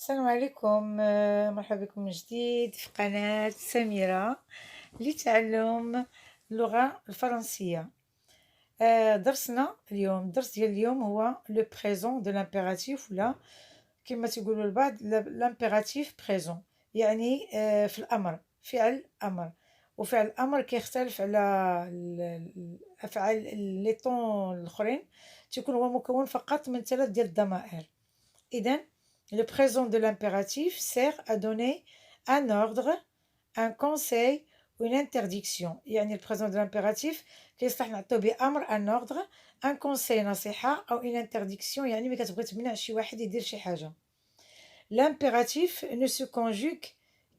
السلام عليكم مرحبا بكم من جديد في قناة سميرة لتعلم اللغة الفرنسية. درسنا اليوم الدرس ديال اليوم هو لو بريزون دو لامبيراتيف ولا كما تيقولوا البعض لامبيراتيف بريزون، يعني في الأمر، فعل أمر. وفعل الأمر كيختلف على الأفعال لي طون الآخرين، تيكون هو مكون فقط من 3 ديال الضمائر. إذن le présent de l'impératif sert à donner un ordre, un conseil ou une interdiction. يعني le présent de l'impératif كيصلح نعطيو بأمر un ordre, un conseil نصيحة أو une interdiction يعني ملي كتبغي تمنع شي واحد يدير شي حاجة. L'impératif ne se conjugue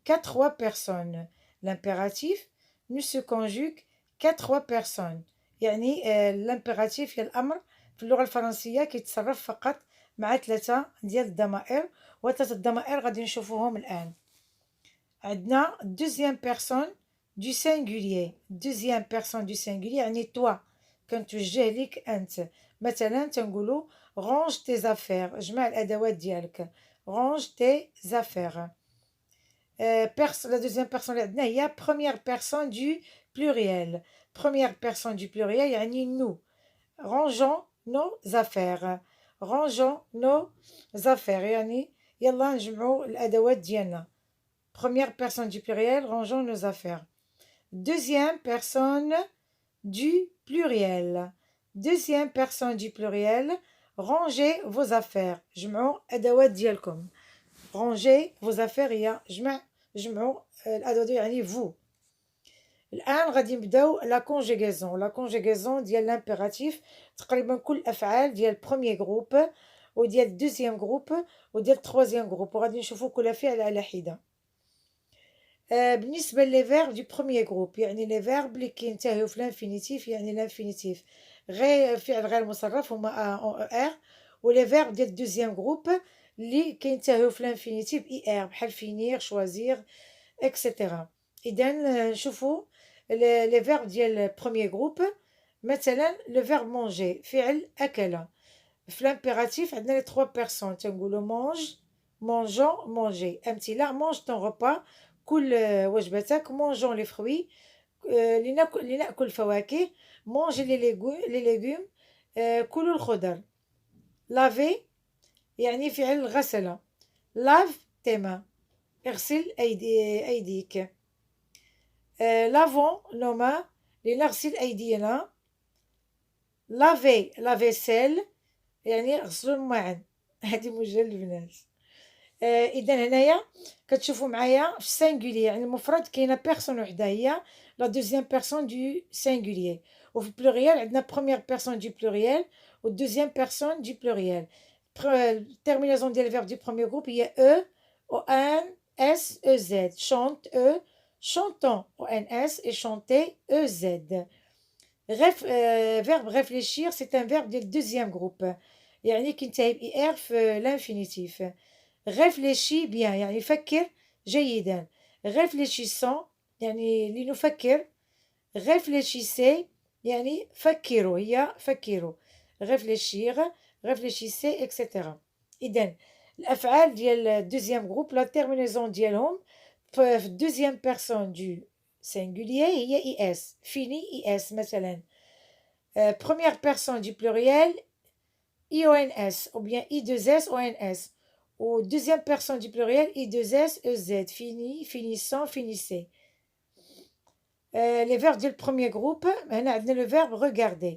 qu'à 3 personnes. L'impératif ne se conjugue qu'à 3 personnes. يعني l'impératif هي الأمر في اللغة الفرنسية كيتصرف فقط مع 3 ديال الضمائر، و3 الضمائر غادي نشوفوهم الآن. عندنا deuxième personne du singulier. deuxième personne du singulier يعني توا، كنتوجه ليك أنت. مثلا تنقولو range tes affaires، جمع الأدوات ديالك. range tes affaires. La deuxième personne اللي عندنا هي première personne du pluriel. première personne du pluriel يعني nous. rangeons nos affaires. rangeons nos affaires يعني يلا نجمعو الأدوات ديالنا. première personne du pluriel, rangeons nos affaires. Deuxième personne du pluriel. deuxième personne du pluriel, rangez vos affaires. جمعوا أدوات ديالكم. rangez vos affaires هي جمعوا الأدوات يعني vous. الآن غادي نبداو لا كونجيغيزون. لا كونجيغيزون ديال لامبيراتيف تقريبا كل الأفعال ديال بروميير جروب وديال الدوزيام جروب وديال التروازيام جروب، وغادي نشوفو كل فعل على حدة. بالنسبة لي فيرب دو بروميير جروب يعني لي فيرب اللي كينتهيو في الانفينيتيف، يعني الانفينيتيف غير فعل غير مصرف هما او ار، ولي فيرب ديال الدوزيام جروب اللي كينتهيو في الانفينيتيف اي ار، بحال فينير، شوازير، اكسيتيرا. اذا نشوفوا لي فيرب ديال بروميير جروب. مثلا لو فيرب مونجي فعل اكل. في الامبيراتيف عندنا لي 3 بيرسون تنقولوا مونج، مونجون، مونجي. امثله مونج طون روبا، كل وجبتك. مونجون لي فروي، لنأكل الفواكه. مونجي لي ليغوم، كلوا الخضر. لافي يعني فعل الغسله. لاف تيما، اغسل أيديك. لافون نوما، لنغسل أيدينا. لافي لافيسيل يعني غسلوا الماعن. هذه موجهة للبنات. اذا هنايا كتشوفوا معايا في السينغولي يعني المفرد كاينه بيرسون وحده هي لا دوزيام بيرسون دو سينغولي، وفي البلوريال عندنا بروميير بيرسون دو بلوريال و دوزيام بيرسون دو بلوريال. التيرمينازون ديال الفيرب دو بروميير جروب هي او او ان اس او زد. شونت او، شونتون او ان اس et chanter او زد. فيرب réfléchir c'est un verbe ديال الدوزيام جروب يعني كينتهي بإي ار في الانفينيتيف. réfléchis bien يعني فكر جيدا. réfléchissons يعني لنفكر. réfléchissez يعني فكروا، هي فكروا. réfléchir، réfléchissez etc. إذن الأفعال ديال الدوزيام جروب لا تيرمينيزون ديالهم في الدوزيام بيرسون دو singulier هي اي اس، فيني اي اس. مثلا première personne du pluriel IONS ou bien I2S ONS, ou deuxième personne du pluriel I2S EZ. Fini, finissant, finissez. Les verbes du premier groupe, on a le verbe regarder.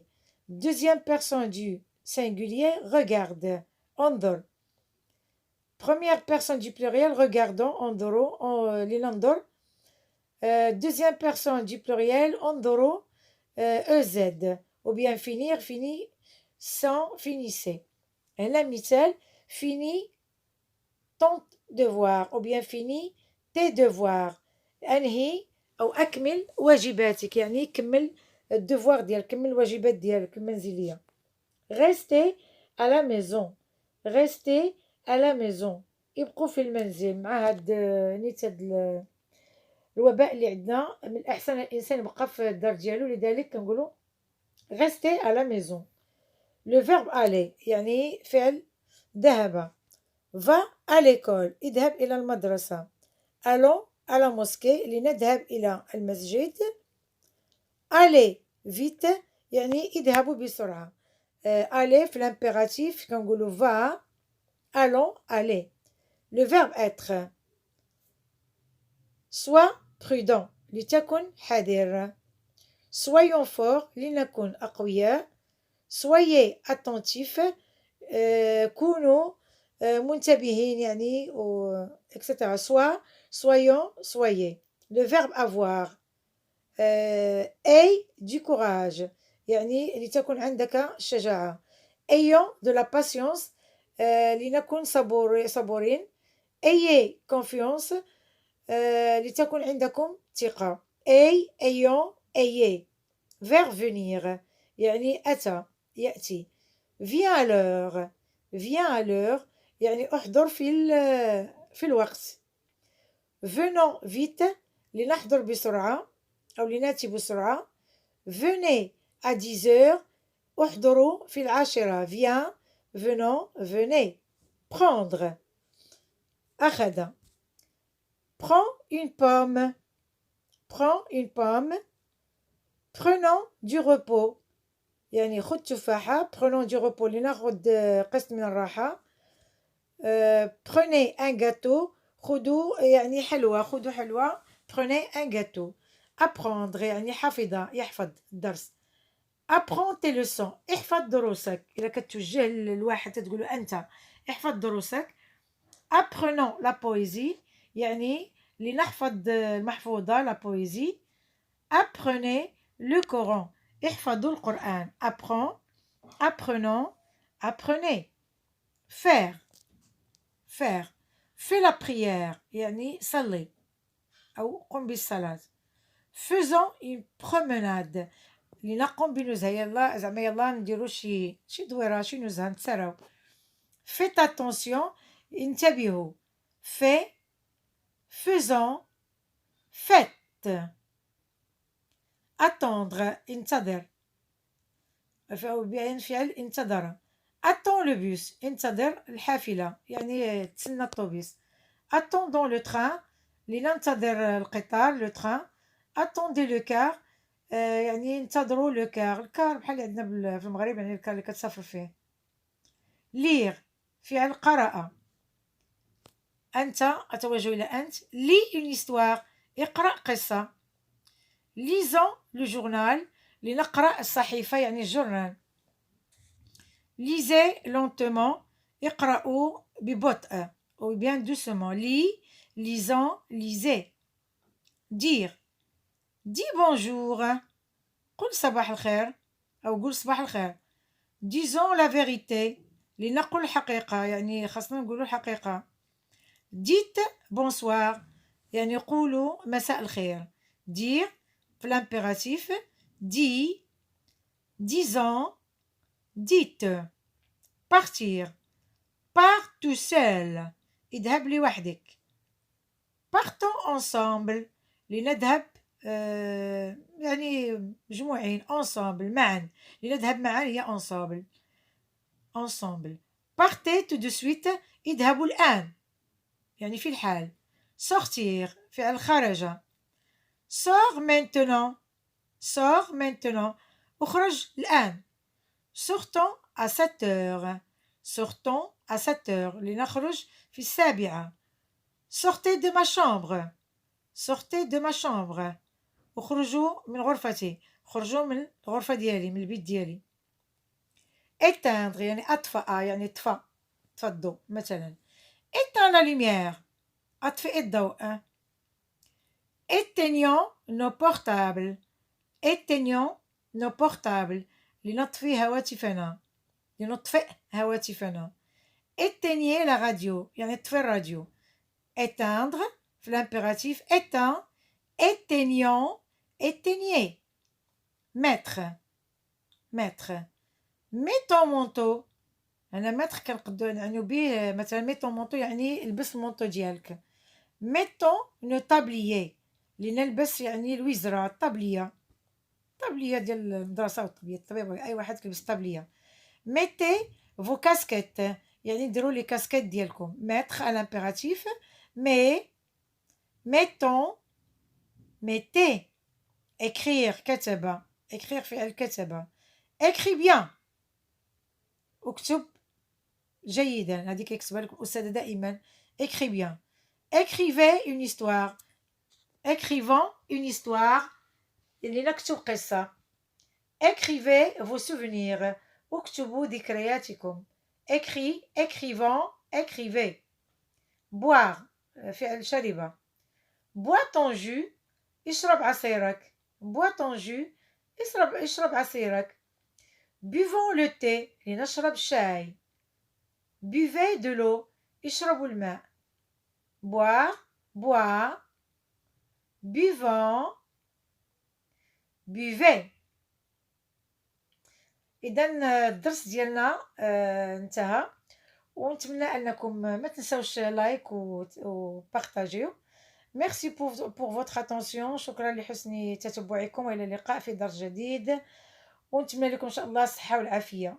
Deuxième personne du singulier, regarde. Andor. Première personne du pluriel, regardons, andoro, l'inandor. Deuxième personne du pluriel, andoro, EZ. Ou bien finir, fini, sans, finissez. Et la مثال fini ton devoir ou bien fini tes devoirs. انهي او اكمل واجباتك يعني كمل الدوفوار ديالك، كمل الواجبات ديالك المنزليه. restez à la maison. restez à la maison ابقوا في المنزل. مع هاد نيت هاد الوباء اللي عندنا من الاحسن الانسان يبقى في الدار ديالو، لذلك كنقولوا restez à la maison. لو فيرب aller يعني فعل ذهب. va à l'école اذهب إلى المدرسة. allons à la mosquée لنذهب إلى المسجد. allez vite يعني اذهبوا بسرعة. aller في l'impératif كنقولوا va. allons aller. le verbe être. sois prudent لتكن حذر. soyons forts لنكن أقوياء. soyez attentifs كونوا منتبهين يعني etc. soyons, soyez. le verbe avoir. aie du courage يعني لتكن عندك شجاعة. ayons de la patience لنكن صبورين. ayez confiance لتكن عندكم ثقة. ayons, ayez. vers venir يعني أتى يأتي. viens à l'heure. viens à l'heure يعني احضر في الوقت. venons vite لنحضر بسرعة أو لنأتي بسرعة. venez à 10 heures احضروا في 10. viens, venons, venez. prendre. أخذ. prends une pomme. prends une pomme. prenons du repos يعني خذ تفاحة. prenons du repos لنأخذ قسط من الراحة. prenez un gâteau. خذوا يعني حلوى. خذوا حلوى. prenez un gâteau. apprendre يعني يحفظ الدرس. apprends tes leçons. احفظ دروسك. إذا كتوجه للواحد تقول أنت احفظ دروسك. apprenons la poésie يعني لنحفظ المحفوظة la poésie. apprenez le Coran. احفظوا القرآن. apprends, apprenons, apprenez. faire. faire. fais la prière يعني صلي أو قم بالصلاة. faisons une promenade لنقوم بنزهة. يلا زعما يلا نديرو شي دويرة شي نزهة نتسراو. faites attention انتبهوا. fait, faisons, faites. attendre انتظر فعل انتظر. attends le bus انتظر الحافلة يعني تسنى الطوبيس. attendons le train لننتظر القطار le train. attendez le car يعني انتظروا لو كار. الكار بحال عندنا في المغرب يعني الكار اللي كتسافر فيه. lire فعل قرأ. أنت أتوجه إلى أنت. lis une histoire اقرأ قصة. lisons le journal لنقرأ الصحيفة يعني الجورنال. lisez lentement اقرأوا ببطء ou bien doucement. lis, lisons, lisez. dire. dis bonjour. قل صباح الخير أو قل صباح الخير. disons la vérité لنقل الحقيقة يعني خاصنا نقولوا الحقيقة. dites bonsoir يعني قولوا مساء الخير. dire في l'impératif. dis, disons, dites. partir. pars tout seul اذهب لوحدك. partons ensemble لنذهب يعني مجموعين. ensemble معا لنذهب معا هي ensemble. ensemble. partez tout de suite اذهبوا الآن يعني في الحال. sortir فعل خرج. sors maintenant. sors maintenant اخرج الآن. sortons à 7 heures. sortons à 7 heures لنخرج في 7. sortez de ma chambre. sortez de ma chambre اخرجوا من غرفتي. خرجوا من الغرفة ديالي من البيت ديالي. éteindre يعني أطفأ يعني طفى الضوء مثلا. éteins la lumière أطفئ الضوء. éteignons nos portables. éteignons nos portables لنطفئ هواتفنا. لنطفئ هواتفنا. éteignez la radio يعني اطفئ الراديو. éteindre في l'impératif. éteins, éteignons, éteignez. mettre. mettre. mets ton manteau. أنا mettre كنقدروا نعنيو به مثلا mets ton manteau يعني البس المونطو ديالك. mettons une tablier لنلبس يعني الوزرة الطبلية. الطبلية ديال المدرسة والطبلية أي واحد كيلبس طبلية. mettez vos casquettes يعني ديروا لي كاسكيت ديالكم. mettre à l'impératif mais mettons mettez écrire كتب écrire فعل كتب écris bien اكتب جيدا هذيك يكتبها لك الأستاذة دائما écris bien écrivez une histoire écrivons une histoire اللي نكتب قصة écrivez vos souvenirs اكتبوا ذكرياتكم écrit écrivons écrivez boire فعل شرب bois ton jus اشرب عصيرك bois ton jus اشرب عصيرك buvons le thé لنشرب الشاي buvez de l'eau اشربوا الماء boire boire buvons buvez. اذا الدرس ديالنا انتهى ونتمنى انكم ما تنساوش لايك وبارطاجيو. ميرسي بور فوتر اتونسيون. شكرا لحسن تتبعكم والى اللقاء في درس جديد ونتمنى لكم ان شاء الله الصحه والعافيه.